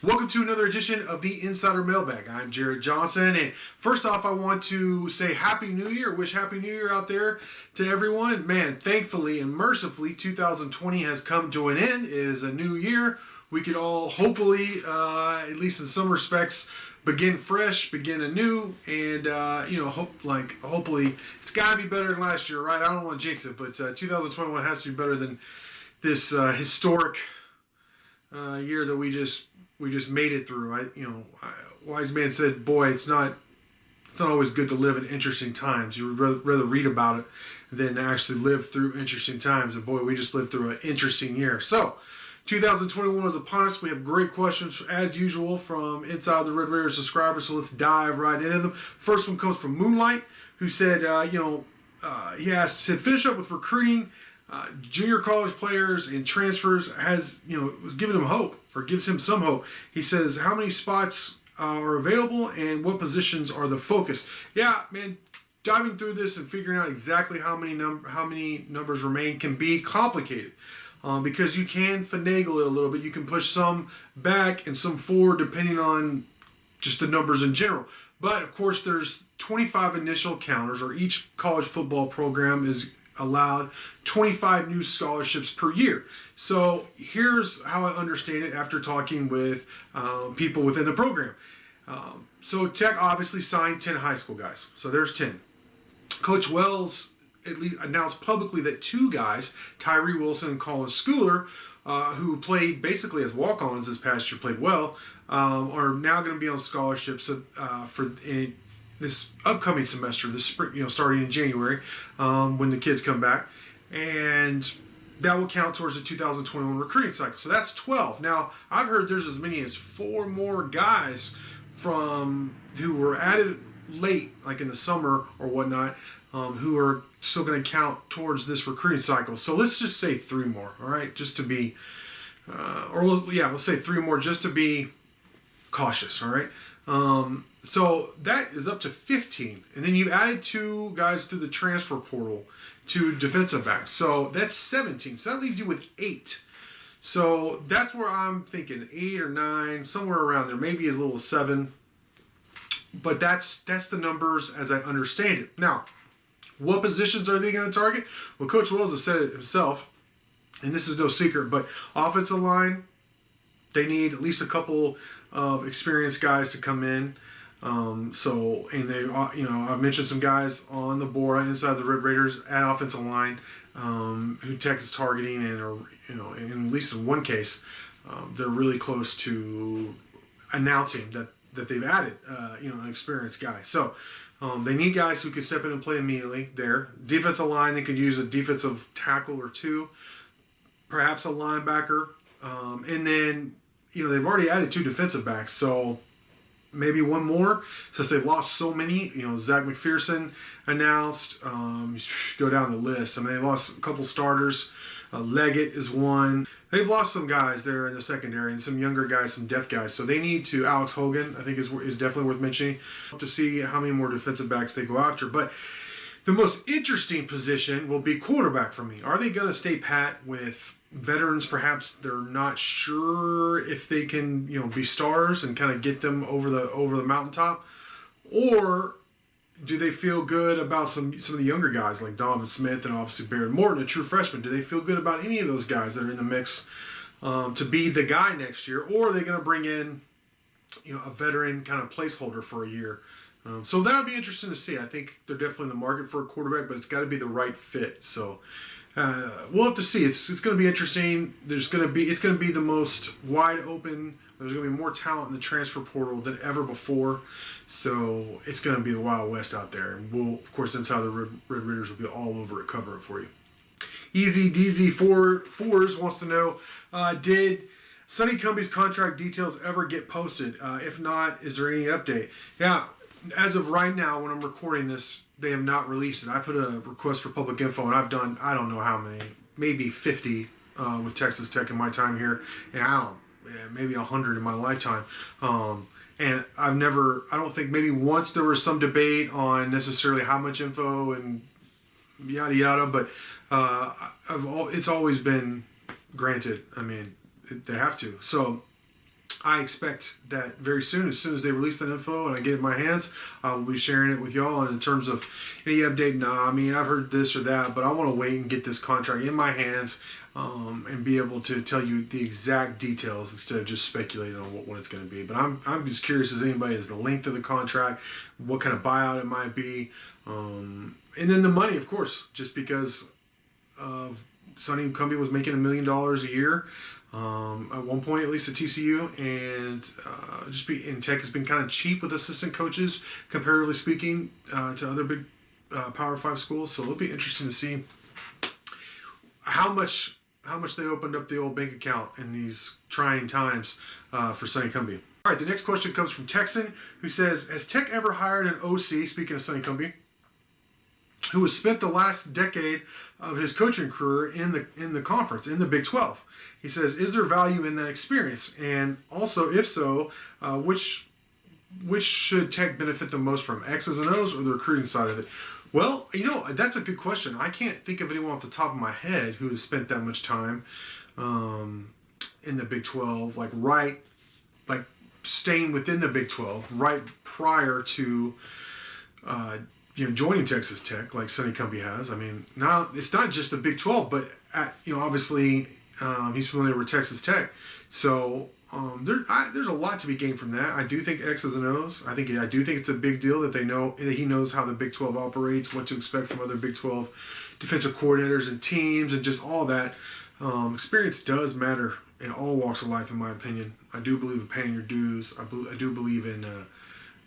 Welcome to another edition of the Insider Mailbag. I'm Jared Johnson, and first off, I want to say Happy New Year. Wish Happy New Year out there to everyone. Man, thankfully and mercifully, 2020 has come to an end. It is a new year. We could all hopefully, at least in some respects, begin fresh, begin anew, and hopefully it's got to be better than last year, right? I don't want to jinx it, but 2021 has to be better than this historic year that we just made it through. Wise man said, "Boy, it's not always good to live in interesting times. You would rather read about it than actually live through interesting times." And boy, we just lived through an interesting year. So, 2021 is upon us. We have great questions as usual from Inside the Red Raiders subscribers. So let's dive right into them. First one comes from Moonlight, who said, finish up with recruiting junior college players and transfers was giving him hope, or gives him some hope. He says, how many spots are available and what positions are the focus? Yeah, man, diving through this and figuring out exactly how many numbers remain can be complicated. Because you can finagle it a little bit. You can push some back and some forward depending on just the numbers in general. But of course, there's 25 initial counters, or each college football program is allowed 25 new scholarships per year. So here's how I understand it after talking with people within the program. So Tech obviously signed 10 high school guys. So there's 10. Coach Wells at least announced publicly that 2 guys, Tyree Wilson and Colin Schooler, who played basically as walk-ons this past year, played well, are now going to be on scholarships for this upcoming semester, this spring, starting in January, when the kids come back, and that will count towards the 2021 recruiting cycle. So that's 12. Now, I've heard there's as many as 4 more guys who were added late, like in the summer or whatnot, who are still going to count towards this recruiting cycle. So let's just say 3 more, all right? Just to be, let's say 3 more just to be cautious, all right? So that is up to 15. And then you added 2 guys through the transfer portal, 2 defensive backs. So that's 17. So that leaves you with 8. So that's where I'm thinking 8 or 9, somewhere around there, maybe as little as 7. But that's the numbers as I understand it. Now, what positions are they going to target? Well, Coach Wells has said it himself, and this is no secret, but offensive line, they need at least a couple of experienced guys to come in. I've mentioned some guys on the board inside the Red Raiders at offensive line who Tech is targeting, and in at least in one case, they're really close to announcing that they've added, an experienced guy. So they need guys who can step in and play immediately there. Defensive line, they could use a defensive tackle or 2, perhaps a linebacker, and then they've already added 2 defensive backs, so maybe 1 more since they've lost so many. Zach McPherson announced. Go down the list. I mean, they lost a couple starters. Leggett is one. They've lost some guys there in the secondary and some younger guys, some depth guys. So they need to. Alex Hogan, I think, is definitely worth mentioning to see how many more defensive backs they go after. But the most interesting position will be quarterback for me. Are they going to stay pat with veterans? Perhaps they're not sure if they can, be stars and kind of get them over the mountaintop, or do they feel good about some of the younger guys like Donovan Smith and obviously Baron Morton, a true freshman? Do they feel good about any of those guys that are in the mix to be the guy next year, or are they going to bring in, a veteran kind of placeholder for a year? So that would be interesting to see. I think they're definitely in the market for a quarterback, but it's got to be the right fit. So we'll have to see. It's going to be interesting. It's going to be the most wide open. There's going to be more talent in the transfer portal than ever before. So it's going to be the Wild West out there. And we'll, of course, that's how the Red Raiders will be all over it, covering it for you. Easy DZ Fours wants to know, did Sonny Cumbie's contract details ever get posted? If not, is there any update? Yeah, as of right now, when I'm recording this, they have not released it. I put a request for public info, and I've done, I don't know how many, maybe 50 with Texas Tech in my time here, and maybe 100 in my lifetime. And I don't think, maybe once there was some debate on necessarily how much info and yada yada, but it's always been granted. I mean, they have to. So I expect that very soon as they release that info and I get it in my hands, I will be sharing it with y'all. And in terms of any update, I mean, I've heard this or that, but I want to wait and get this contract in my hands and be able to tell you the exact details instead of just speculating on what it's going to be. But I'm just curious as anybody is the length of the contract, what kind of buyout it might be, and then the money, of course, just because of Sonny Cumbie was making $1 million a year. At one point, at least at TCU, and and Tech has been kind of cheap with assistant coaches, comparatively speaking, to other big Power 5 schools. So it'll be interesting to see how much they opened up the old bank account in these trying times for Sonny Cumbie. All right, the next question comes from Techson, who says, "Has Tech ever hired an OC?" Speaking of Sonny Cumbie, who has spent the last decade of his coaching career in the conference, in the Big 12. He says, "Is there value in that experience? And also, if so, which should Tech benefit the most from, X's and O's or the recruiting side of it?" Well, that's a good question. I can't think of anyone off the top of my head who has spent that much time in the Big 12, like staying within the Big 12 right prior to joining Texas Tech like Sonny Cumbie has. I mean, now it's not just the Big 12, but obviously he's familiar with Texas Tech. So there's a lot to be gained from that. I do think X's and O's. I do think it's a big deal that he knows how the Big 12 operates, what to expect from other Big 12 defensive coordinators and teams, and just all that. Experience does matter in all walks of life, in my opinion. I do believe in paying your dues. I do believe in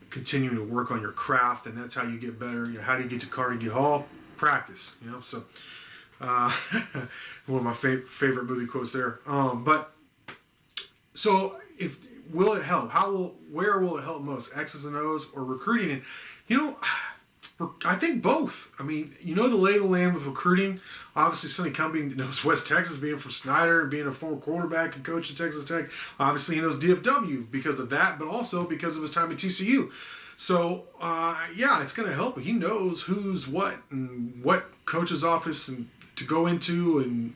continuing to work on your craft, and that's how you get better. How do you get to Carnegie Hall? Practice. So one of my favorite movie quotes there. So will it help? Where will it help most? X's and O's or recruiting? And I think both. I mean, the lay of the land with recruiting. Obviously, Sonny Cumbie knows West Texas, being from Snyder and being a former quarterback and coach at Texas Tech. Obviously, he knows DFW because of that, but also because of his time at TCU. So, it's going to help. He knows who's what and what coach's office and to go into and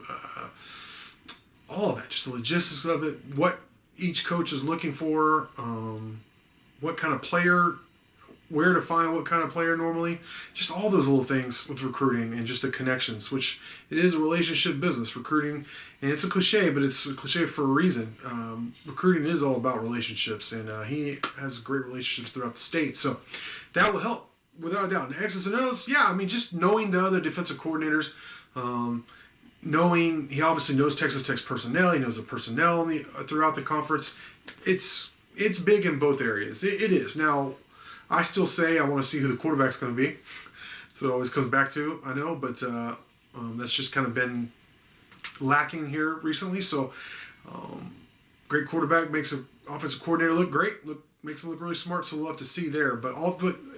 all of that. Just the logistics of it, what each coach is looking for, what kind of player, where to find what kind of player normally, just all those little things with recruiting and just the connections, which it is a relationship business, recruiting, and it's a cliche, but it's a cliche for a reason. Recruiting is all about relationships, and he has great relationships throughout the state, so that will help without a doubt. And X's and O's, just knowing the other defensive coordinators, knowing he obviously knows Texas Tech's personnel, he knows the personnel throughout the conference. It's big in both areas. It is. Now, I still say I want to see who the quarterback's going to be. So it always comes back to, I know, but that's just kind of been lacking here recently. So great quarterback makes an offensive coordinator look great, makes him look really smart, so we'll have to see there. But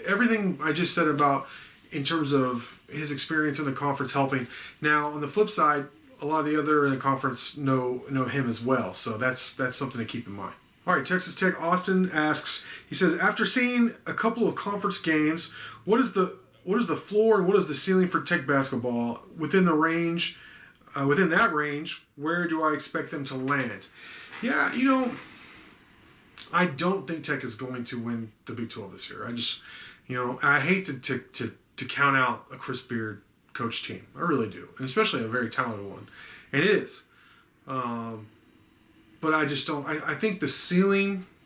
everything I just said about in terms of his experience in the conference helping. Now, on the flip side, a lot of the other in the conference know him as well. So that's something to keep in mind. All right, Texas Tech Austin asks, he says, "After seeing a couple of conference games, what is the floor and what is the ceiling for Tech basketball within the range? Within that range, where do I expect them to land?" Yeah, I don't think Tech is going to win the Big 12 this year. I just, I hate to count out a Chris Beard coach team. I really do, and especially a very talented one, and it is. But I just don't. I think the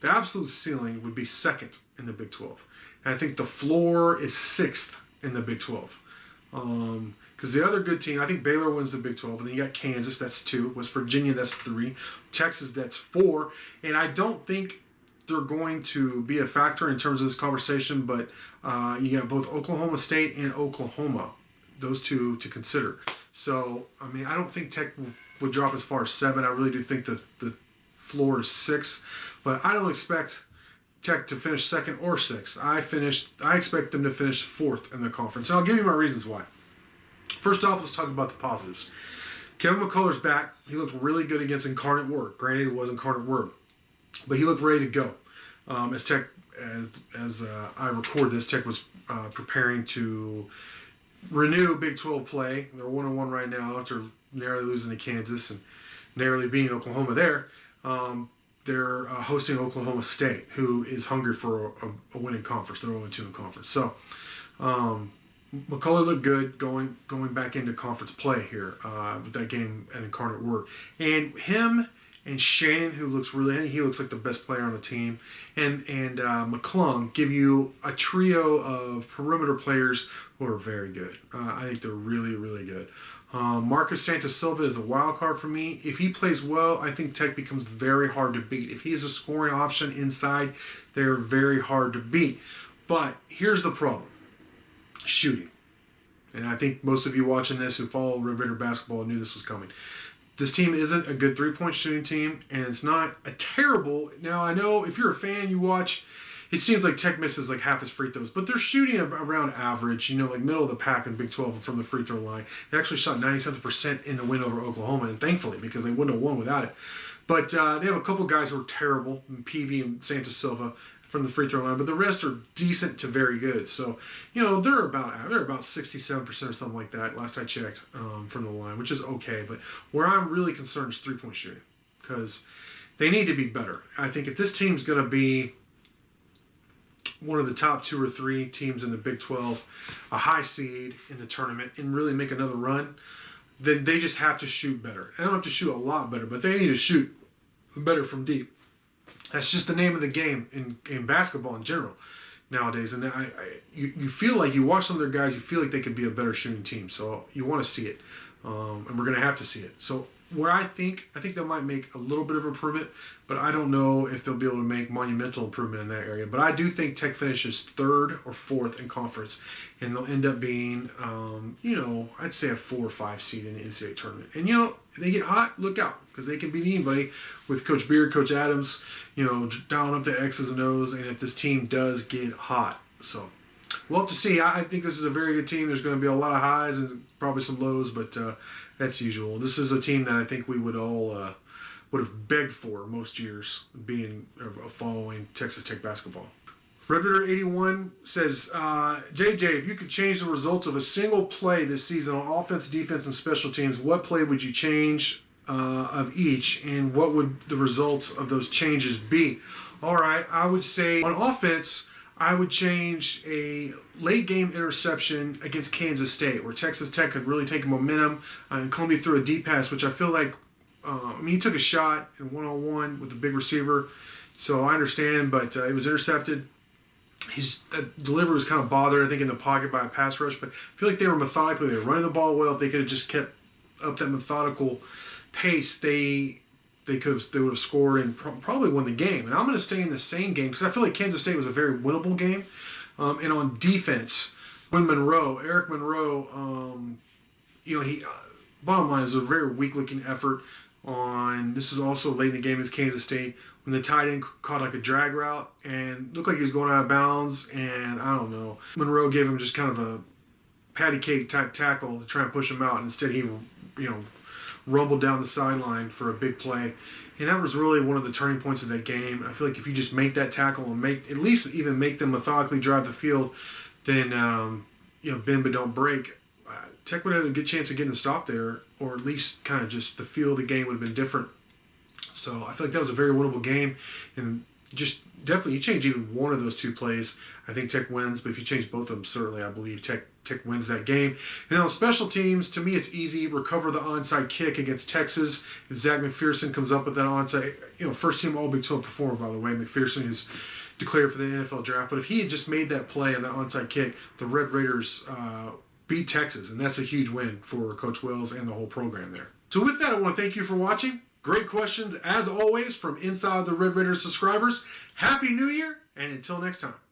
absolute ceiling would be second in the Big 12. And I think the floor is sixth in the Big 12. Because the other good team, I think Baylor wins the Big 12. And then you got Kansas, that's 2. West Virginia, that's 3. Texas, that's 4. And I don't think they're going to be a factor in terms of this conversation. But you got both Oklahoma State and Oklahoma, those two to consider. So, I mean, I don't think Tech would drop as far as 7. I really do think the floor is 6, but I don't expect Tech to finish second or 6th. I expect them to finish 4th in the conference, and I'll give you my reasons why. First off, let's talk about the positives. Kevin McCullough's back. He looked really good against Incarnate Word. Granted, it was Incarnate Word, but he looked ready to go. As I record this, Tech was preparing to renew Big 12 play. They're 1-1 right now after narrowly losing to Kansas and narrowly beating Oklahoma there. they're hosting Oklahoma State, who is hungry for a winning conference. They're 0-2 in conference. So McCullough looked good going back into conference play here with that game at Incarnate Word. And him and Shannon, who looks he looks like the best player on the team, and McClung give you a trio of perimeter players who are very good. I think they're really, really good. Marcus Santos-Silva is a wild card for me. If he plays well, I think Tech becomes very hard to beat. If he is a scoring option inside, they're very hard to beat. But here's the problem. Shooting. And I think most of you watching this who follow Red Raider basketball knew this was coming. This team isn't a good three-point shooting team, and it's not a terrible... Now, I know if you're a fan, you watch... It seems like Tech misses like half his free throws, but they're shooting around average, like middle of the pack in Big 12 from the free throw line. They actually shot 97% in the win over Oklahoma, and thankfully, because they wouldn't have won without it. But they have a couple guys who are terrible, Peavy and Santos Silva, from the free throw line, but the rest are decent to very good. So, they're about 67% or something like that, last I checked, from the line, which is okay. But where I'm really concerned is three-point shooting, because they need to be better. I think if this team's going to be one of the top 2 or 3 teams in the Big 12, a high seed in the tournament, and really make another run, then they just have to shoot better. They don't have to shoot a lot better, but they need to shoot better from deep. That's just the name of the game in basketball in general nowadays. And you feel like, you watch some of their guys, you feel like they could be a better shooting team. So you want to see it. And we're going to have to see it. So where I think they might make a little bit of improvement, but I don't know if they'll be able to make monumental improvement in that area. But I do think Tech finishes 3rd or 4th in conference, and they'll end up being, I'd say a 4 or 5 seed in the NCAA tournament. And, if they get hot, look out, because they can beat anybody with Coach Beard, Coach Adams, dialing up the X's and O's, and if this team does get hot. So we'll have to see. I think this is a very good team. There's going to be a lot of highs and probably some lows, but that's usual. This is a team that I think we would all would have begged for most years, following Texas Tech basketball. Red Raider 81 says, JJ, if you could change the results of a single play this season on offense, defense, and special teams, what play would you change of each, and what would the results of those changes be? All right, I would say on offense, I would change a late game interception against Kansas State, where Texas Tech could really take momentum, and Columbia threw a deep pass, which I feel like, he took a shot in one-on-one with the big receiver, so I understand, but it was intercepted. That delivery was kind of bothered, I think, in the pocket by a pass rush, but I feel like they were running the ball well. If they could have just kept up that methodical pace, they would have scored and probably won the game. And I'm going to stay in the same game because I feel like Kansas State was a very winnable game. And on defense, Eric Monroe, he bottom line is a very weak-looking effort on. This is also late in the game against Kansas State when the tight end caught like a drag route and looked like he was going out of bounds. And I don't know, Monroe gave him just kind of a patty cake type tackle to try and push him out. And instead, he rumbled down the sideline for a big play. And that was really one of the turning points of that game. I feel like if you just make that tackle and make them methodically drive the field, then, bend but don't break. Tech would have a good chance of getting a stop there, or at least kind of just the feel of the game would have been different. So I feel like that was a very winnable game. And just definitely, you change even one of those 2 plays, I think Tech wins. But if you change both of them, certainly I believe Tech wins that game. And then on special teams, to me it's easy. Recover the onside kick against Texas. If Zach McPherson comes up with that onside, first team All Big 12 performer, by the way. McPherson is declared for the NFL draft. But if he had just made that play and that onside kick, the Red Raiders beat Texas. And that's a huge win for Coach Wells and the whole program there. So with that, I want to thank you for watching. Great questions, as always, from inside the Red Raiders subscribers. Happy New Year, and until next time.